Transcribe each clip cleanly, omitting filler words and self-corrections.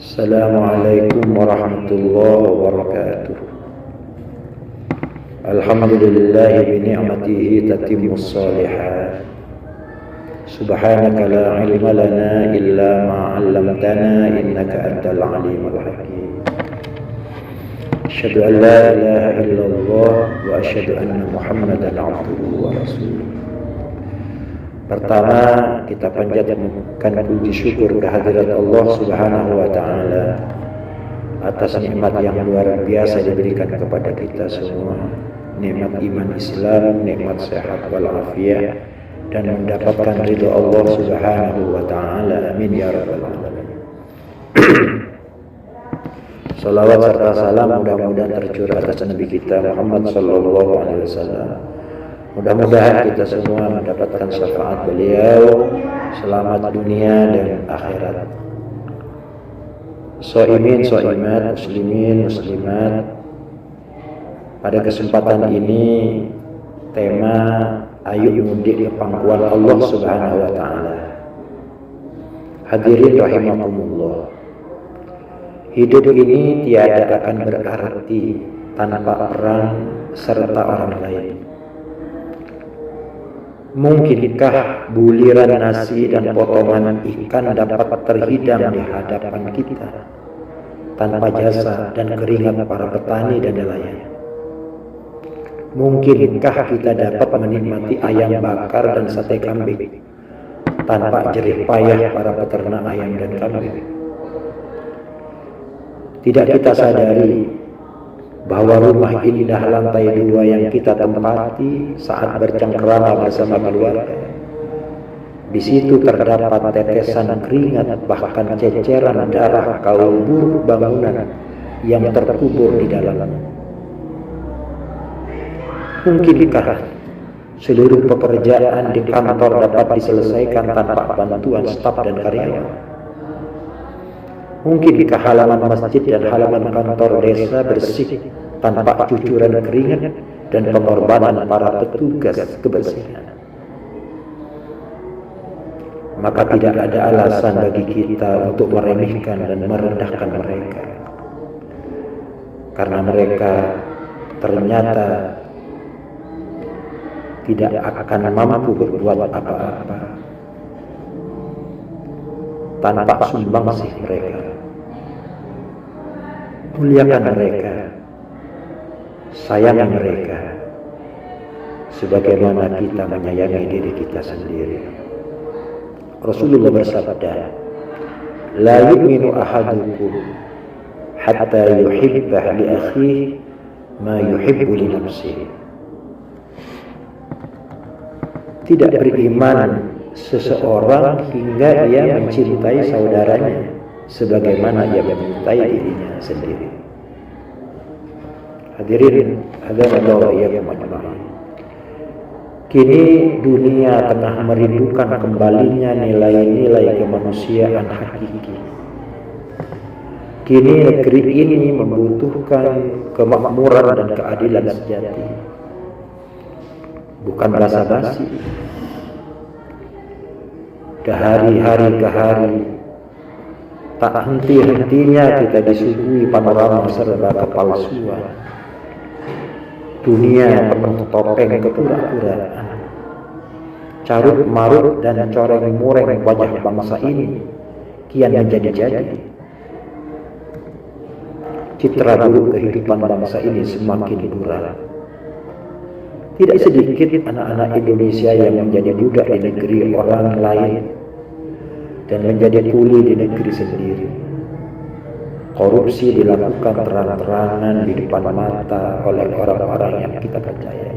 Assalamualaikum warahmatullahi wabarakatuh. Alhamdulillahi bi ni'matihi tatimmus shalihat. Subhanaka la ilma lana illa ma 'allamtana innaka antal alimul hakim. Asyhadu an la ilaha illallah wa asyhadu anna Muhammadan 'abduhu wa rasuluh. Pertama, kita panjatkan puji syukur kehadirat Allah Subhanahu wa taala atas nikmat yang luar biasa diberikan kepada kita semua. Nikmat iman Islam, nikmat sehat wal afiat, dan mendapatkan ridha Allah Subhanahu wa taala. Amin ya rabbal alamin. Salawat serta salam mudah-mudahan tercurah atas Nabi kita Muhammad sallallahu alaihi wasallam. Mudah-mudahan kita semua mendapatkan syafaat beliau, selamat dunia dan akhirat. Shaimin, shaimat, muslimin, muslimat. Pada kesempatan ini tema ayo mudik ke pangkuan Allah Subhanahu wa taala. Hadirin rahimakumullah. Hidup ini tiada akan berarti tanpa peran serta orang lain. Mungkinkah buliran nasi dan potongan ikan dapat terhidang di hadapan kita tanpa jasa dan keringat para petani dan nelayan? Mungkinkah kita dapat menikmati ayam bakar dan sate kambing tanpa jerih payah para peternak ayam dan kambing? Tidak kita sadari bahwa rumah indah lantai 2 yang kita tempati saat bercengkrama bersama keluarga, di situ terdapat tetesan keringat bahkan ceceran darah kaum buruh bangunan yang terkubur di dalamnya. Mungkinkah seluruh pekerjaan di kantor dapat diselesaikan tanpa bantuan staf dan karyawan? Mungkinkah halaman masjid dan halaman kantor desa bersih tanpa cucuran keringat dan pengorbanan para petugas kebersihan? Maka tidak ada alasan bagi kita untuk meremehkan dan merendahkan mereka, karena mereka ternyata tidak akan mampu berbuat apa-apa tanpa sumbangsih mereka. Muliakan mereka, sayangi mereka, sebagaimana kita menyayangi diri kita sendiri. Rasulullah bersabda, "La yu'minu ahadukum hatta yuhibba li akhihi ma yuhibbu li nafsihi." Tidak beriman seseorang hingga ia mencintai saudaranya sebagaimana ia mencintai dirinya sendiri. Hadirin, hadanallahu wa iyyakum ajma'in. Kini dunia tengah merindukan kembalinya nilai-nilai kemanusiaan hakiki. Kini negeri ini membutuhkan kemakmuran dan keadilan sejati, bukan basa-basi. Dari hari ke hari tak henti-hentinya kita disuguhi panorama serba kepalsuan. Dunia penuh topeng kepura-puraan, carut marut dan coreng mureng wajah bangsa ini kian menjadi-jadi. Citra buruk kehidupan bangsa ini semakin buram. Tidak sedikit anak-anak Indonesia yang menjadi budak di negeri orang lain dan menjadi kuli di negeri sendiri. Korupsi dilakukan terang-terangan di depan mata oleh orang-orang yang kita percaya.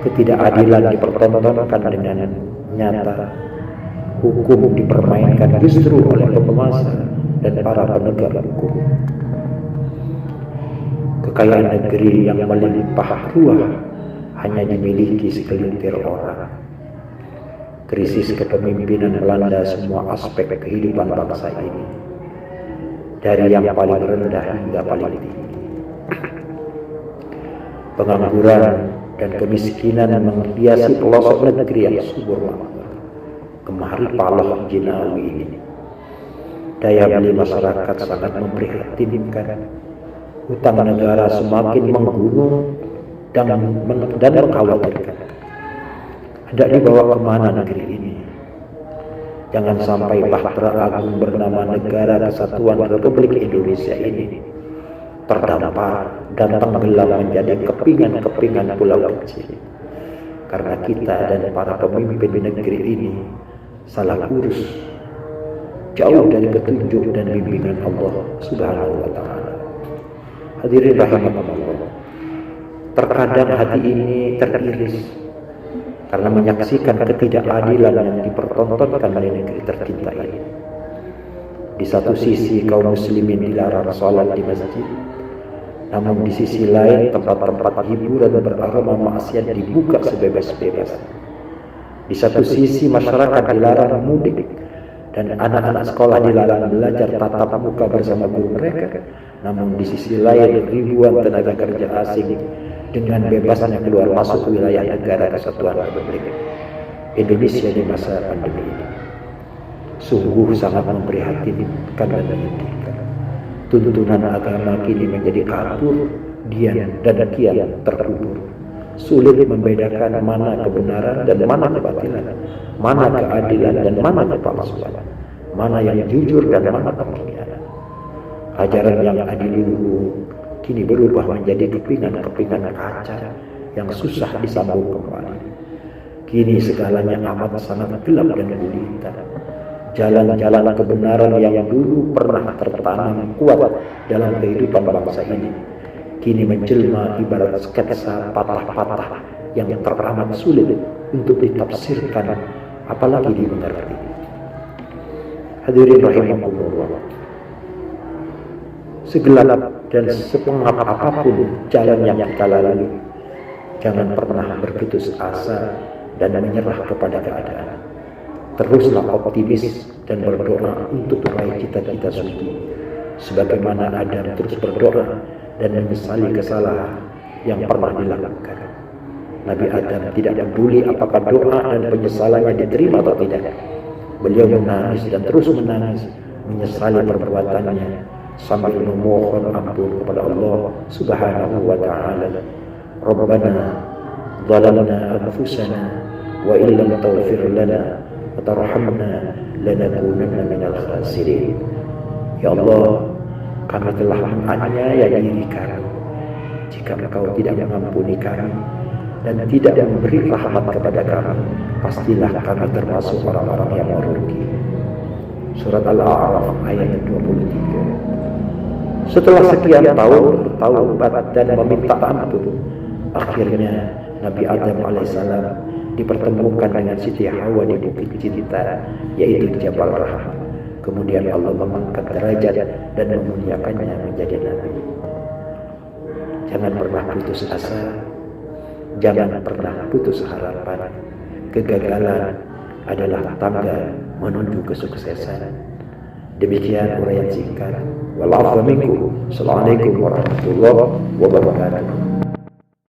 Ketidakadilan dipertontonkan dengan nyata. Hukum dipermainkan justru oleh penguasa dan para penegak hukum. Kekayaan negeri yang melimpah ruah hanya dimiliki segelintir orang. Krisis kepemimpinan melanda semua aspek kehidupan bangsa ini, dari yang paling rendah hingga paling tinggi. Pengangguran dan kemiskinan menghiasi pelosok negeri yang subur makmur. Kemari paloh jinawi ini. Daya beli masyarakat sangat memprihatinkan. Utang negara semakin menggunung dan mengkhawatirkan. Hendak dibawa kemana negeri ini? Jangan sampai bahtera agung bernama Negara Kesatuan Republik Indonesia ini terdampar dan tenggelam menjadi kepingan-kepingan pulau kecil. Karena kita dan para pemimpin negeri ini salah urus, jauh dari petunjuk dan bimbingan Allah Subhanahu wa Ta'ala. Hadirin rahimakumullah, terkadang hati ini teriris karena menyaksikan ketidakadilan yang dipertontonkan oleh negeri tercinta ini. Di satu sisi kaum muslimin dilarang sholat di masjid, namun di sisi lain tempat-tempat hiburan beraroma maksiat dibuka sebebas-bebas. Di satu sisi masyarakat dilarang mudik dan anak-anak sekolah dilarang belajar tatap muka bersama guru mereka, namun di sisi lain ribuan tenaga kerja asing dengan bebasnya keluar masuk wilayah Negara Kesatuan Republik Indonesia di masa pandemi ini. Sungguh sangat memprihatinkan dan menyedihkan. Tuntunan agama kini menjadi kabur, diam dan kian terkubur. Sulit membedakan mana kebenaran dan mana kebatilan, mana keadilan dan mana kepalsuan, mana yang jujur dan mana pengkhianatan. Ajaran yang adiluhur kini berubah menjadi kepingan-kepingan kaca yang susah disambung kembali. Kini segalanya amat sangat gelap dan gulita. Jalan-jalan kebenaran yang dulu pernah tertanam kuat dalam kehidupan bangsa ini kini menjelma ibarat sketsa patah-patah yang teramat sulit untuk ditafsirkan apalagi dimengerti. Hadirin rahimakumullah, segelap dan sepengap apapun jalan yang kita lalui, jangan pernah berputus asa dan menyerah kepada keadaan. Teruslah optimis dan berdoa untuk meraih cita-cita suci, sebagaimana Adam terus berdoa dan menyesali kesalahan yang pernah dilakukan. Nabi Adam tidak peduli apakah doa dan penyesalannya diterima atau tidak. Beliau menangis dan terus menangis, menyesali perbuatannya sambil memohon ampun kepada Allah Subhanahu wa Ta'ala. Rabbana zalamna anfusana wa illam taghfir lana wa tarhamna lanakunanna minal khasirin. Ya Allah, kami telah menganiaya diri kami. Jika Engkau tidak mengampuni kami dan tidak memberi rahmat kepada kami, pastilah kami termasuk orang-orang yang merugi. Surat Al-A'raf ayat 23. Setelah sekian tahun bertaubat dan meminta ampun, akhirnya Nabi Adam alaihissalam dipertemukan dengan Siti Hawa di Bukit Cinta, yaitu Jabal Rahmah. Kemudian Allah mengangkat derajat dan memuliakannya menjadi Nabi. Jangan pernah putus asa, jangan pernah putus harapan. Kegagalan adalah tangga menuju kesuksesan. Demikian uraian singkat. Wassalamualaikum warahmatullahi wabarakatuh.